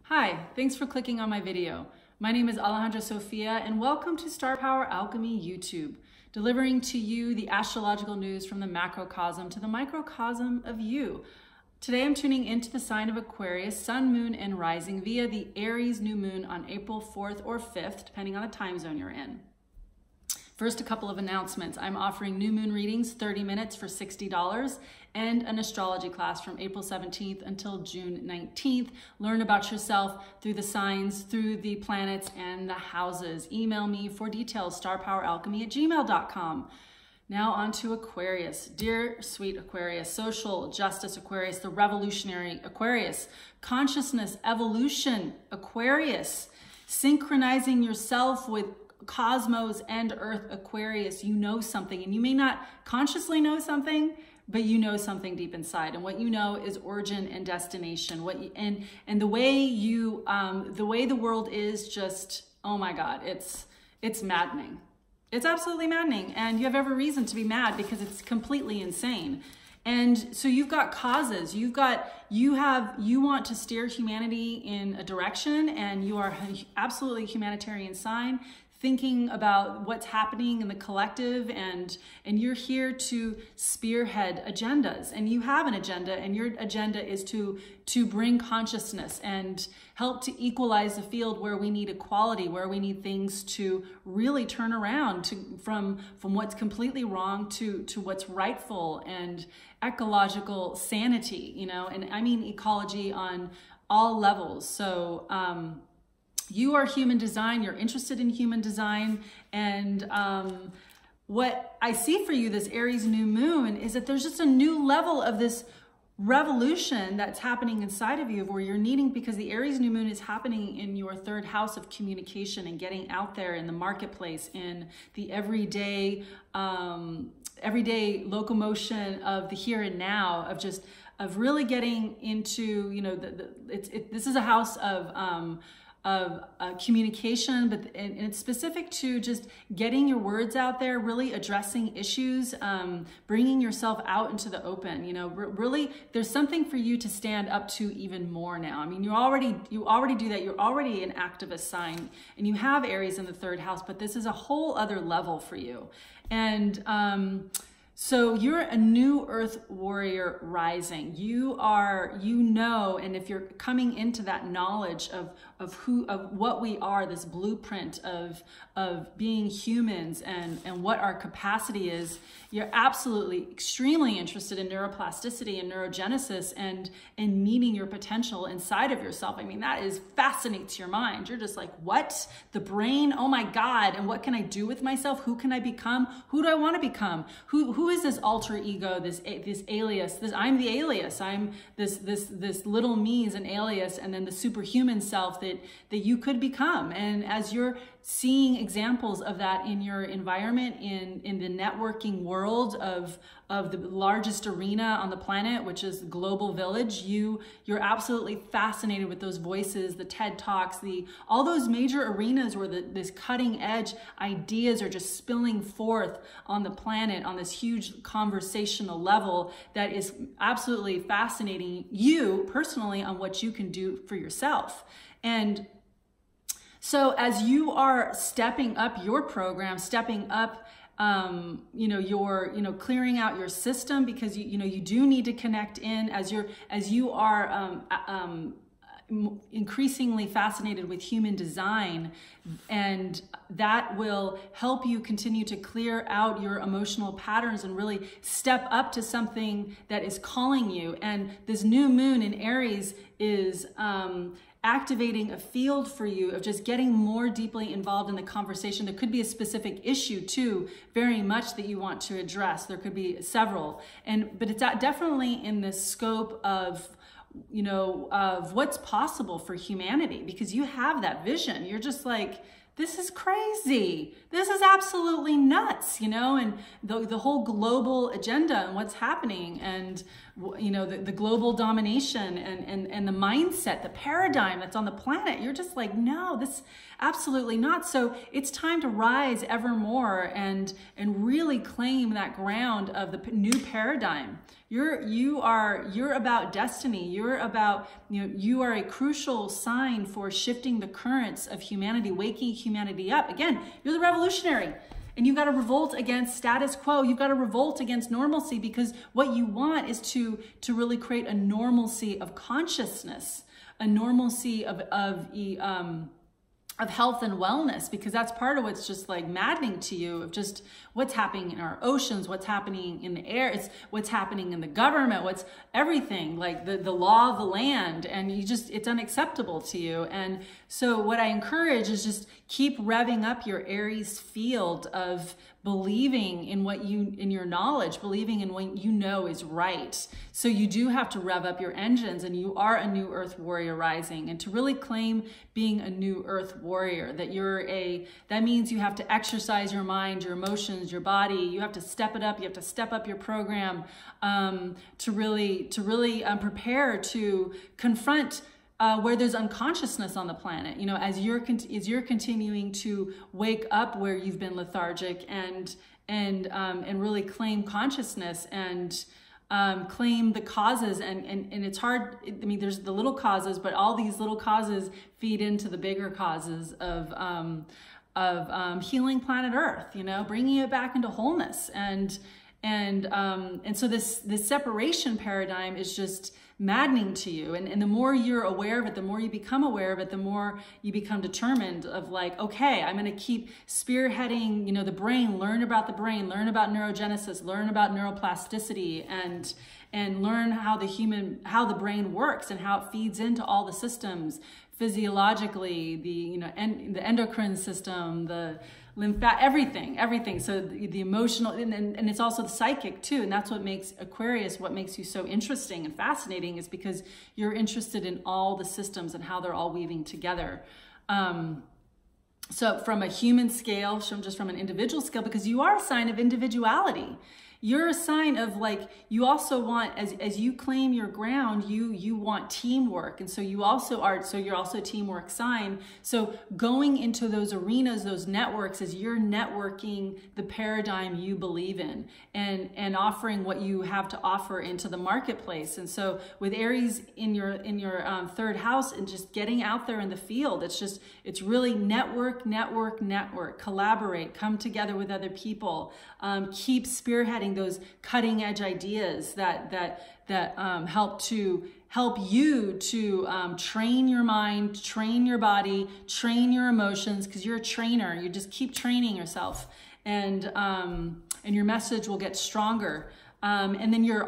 Hi, thanks for clicking on my video. My name is Alejandra Sofia and welcome to Star Power Alchemy YouTube, delivering to you the astrological news from the macrocosm to the microcosm of you. Today I'm tuning into the sign of Aquarius, Sun, Moon, and Rising via the Aries New Moon on April 4th or 5th, depending on the time zone you're in. First, a couple of announcements. I'm offering new moon readings, 30 minutes for $60, and an astrology class from April 17th until June 19th. Learn about yourself through the signs, through the planets, and the houses. Email me for details, starpoweralchemy@gmail.com. Now on to Aquarius. Dear sweet Aquarius, social justice Aquarius, the revolutionary Aquarius, consciousness, evolution Aquarius, synchronizing yourself with cosmos and earth Aquarius. You know something, and you may not consciously know something, but you know something deep inside, and what you know is origin and destination. And the way the world is just, oh my God, it's maddening. It's absolutely maddening, and you have every reason to be mad because it's completely insane. And so you've got causes, you want to steer humanity in a direction, and you are absolutely humanitarian sign, thinking about what's happening in the collective, and you're here to spearhead agendas, and you have an agenda, and your agenda is to bring consciousness and help to equalize the field where we need equality, where we need things to really turn around from what's completely wrong to what's rightful, and ecological sanity, you know, and I mean ecology on all levels. So you are human design, you're interested in human design, and what I see for you, this Aries new moon, is that there's just a new level of this revolution that's happening inside of you, where you're needing, because the Aries new moon is happening in your third house of communication and getting out there in the marketplace, in the everyday locomotion of the here and now, of really getting into, you know, this is a house of communication, but and it's specific to just getting your words out there, really addressing issues, bringing yourself out into the open. You know, really, there's something for you to stand up to even more now. I mean, you already do that. You're already an activist sign, and you have Aries in the third house, but this is a whole other level for you. And so you're a new earth warrior rising. You know, and if you're coming into that knowledge of what we are, this blueprint of being humans and what our capacity is, you're absolutely extremely interested in neuroplasticity and neurogenesis and meeting your potential inside of yourself. I mean, that fascinates your mind. You're just like, what? The brain? Oh my God. And what can I do with myself? Who can I become? Who do I want to become? Who is this alter ego, this alias? I'm the alias. I'm this little me is an alias, and then the superhuman self that you could become. And as you're seeing examples of that in your environment, in the networking world of the largest arena on the planet, which is Global Village, you're absolutely fascinated with those voices, the TED Talks, all those major arenas where this cutting edge ideas are just spilling forth on the planet on this huge conversational level that is absolutely fascinating you personally on what you can do for yourself. And so as you are stepping up your program, stepping up, clearing out your system, because you do need to connect in as you are increasingly fascinated with human design, and that will help you continue to clear out your emotional patterns and really step up to something that is calling you. And this new moon in Aries is activating a field for you of just getting more deeply involved in the conversation. There could be a specific issue too, very much, that you want to address. There could be several, but it's definitely in the scope of what's possible for humanity, because you have that vision. You're just like, this is crazy. This is absolutely nuts, you know, and the whole global agenda and what's happening, and you know, the global domination and the mindset, the paradigm that's on the planet. You're just like, no, this absolutely not. So it's time to rise ever more and really claim that ground of the new paradigm. You're about destiny. You're about, you know, you are a crucial sign for shifting the currents of humanity, waking humanity up. Again, you're the revolutionary. And you've got to revolt against status quo. You've got to revolt against normalcy, because what you want is to really create a normalcy of consciousness, a normalcy of health and wellness, because that's part of what's just like maddening to you, of just what's happening in our oceans, what's happening in the air, it's what's happening in the government, what's everything, like the law of the land, and it's unacceptable to you. And so what I encourage is just keep revving up your Aries field of believing in in your knowledge, believing in what you know is right. So you do have to rev up your engines, and you are a new earth warrior rising. And to really claim being a new earth warrior, that means you have to exercise your mind, your emotions, your body. You have to step it up. You have to step up your program to really prepare to confront where there's unconsciousness on the planet. You know, as you're continuing to wake up where you've been lethargic, and really claim consciousness and claim the causes, and it's hard. I mean, there's the little causes, but all these little causes feed into the bigger causes of healing planet Earth. You know, bringing it back into wholeness, and so this separation paradigm is just maddening to you. And the more you're aware of it, the more you become aware of it, the more you become determined of like, okay, I'm going to keep spearheading, you know, the brain, learn about the brain, learn about neurogenesis, learn about neuroplasticity, and learn how the brain works and how it feeds into all the systems physiologically, the endocrine system, the everything. So the emotional, and it's also the psychic too. And that's what makes Aquarius, what makes you so interesting and fascinating, is because you're interested in all the systems and how they're all weaving together. So from a human scale, just from an individual scale, because you are a sign of individuality. You're a sign of, like, you also want, as you claim your ground, you want teamwork. And so you're also a teamwork sign. So going into those arenas, those networks, as you're networking the paradigm you believe in, and offering what you have to offer into the marketplace. And so with Aries in your third house, and just getting out there in the field, it's really network, collaborate, come together with other people, keep spearheading those cutting edge ideas that help you to train your mind, train your body, train your emotions, because you're a trainer. You just keep training yourself, and your message will get stronger. And then your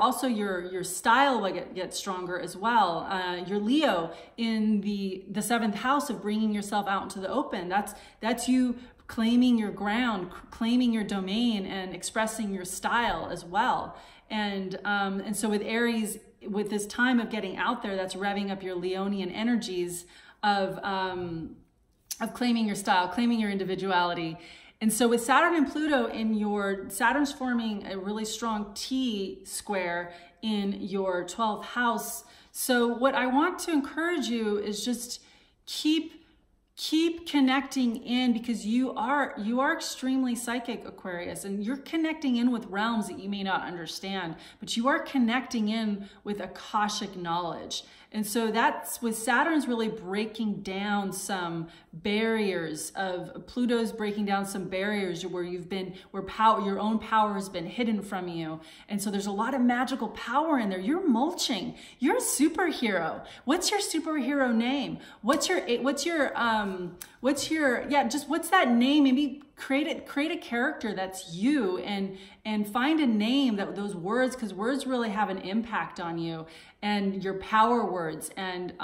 style will get stronger as well. Your Leo in the seventh house of bringing yourself out into the open. That's you claiming your ground, claiming your domain, and expressing your style as well. And so with Aries, with this time of getting out there, that's revving up your Leonian energies of claiming your style, claiming your individuality. And so with Saturn and Pluto Saturn's forming a really strong T square in your 12th house. So what I want to encourage you is just keep connecting in, because you are extremely psychic, Aquarius, and you're connecting in with realms that you may not understand, but you are connecting in with Akashic knowledge. And so that's with Saturn's really breaking down some barriers, Pluto's breaking down some barriers where your own power has been hidden from you. And so there's a lot of magical power in there. You're mulching. You're a superhero. What's your superhero name? What's that name? Maybe create a character that's you, and find a name that those words, because words really have an impact on you, and your power words, and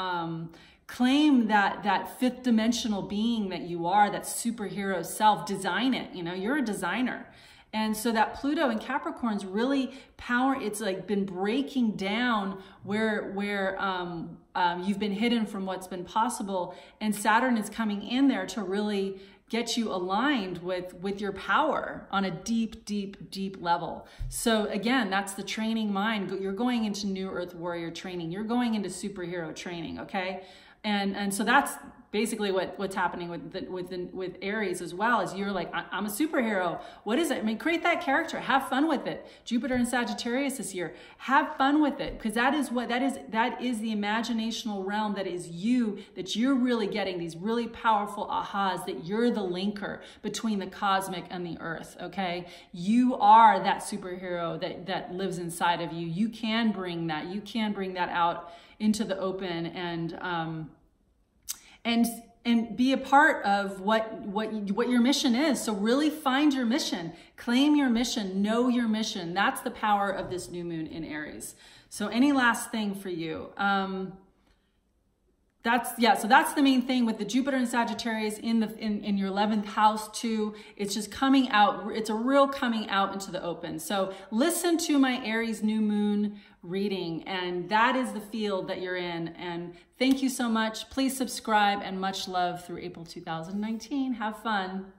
claim that fifth dimensional being that you are, that superhero self. Design it. You know, you're a designer, And so that Pluto in Capricorn's really power, it's like been breaking down where you've been hidden from what's been possible. And Saturn is coming in there to really get you aligned with your power on a deep, deep, deep level. So again, that's the training mind. You're going into New Earth Warrior training. You're going into superhero training, okay? And so that's basically what's happening with Aries as well. Is you're like, I'm a superhero. What is it? I mean, create that character. Have fun with it. Jupiter and Sagittarius this year. Have fun with it, because that is the imaginational realm that is you, that you're really getting these really powerful ahas, that you're the linker between the cosmic and the earth, okay? You are that superhero that lives inside of you. You can bring that. You can bring that out into the open and be a part of what your mission is. So really find your mission, claim your mission, know your mission. That's the power of this new moon in Aries. So any last thing for you? So that's the main thing with the Jupiter and Sagittarius in your 11th house too. It's just coming out. It's a real coming out into the open. So listen to my Aries new moon reading, and that is the field that you're in. And thank you so much. Please subscribe, and much love through April 2019. Have fun.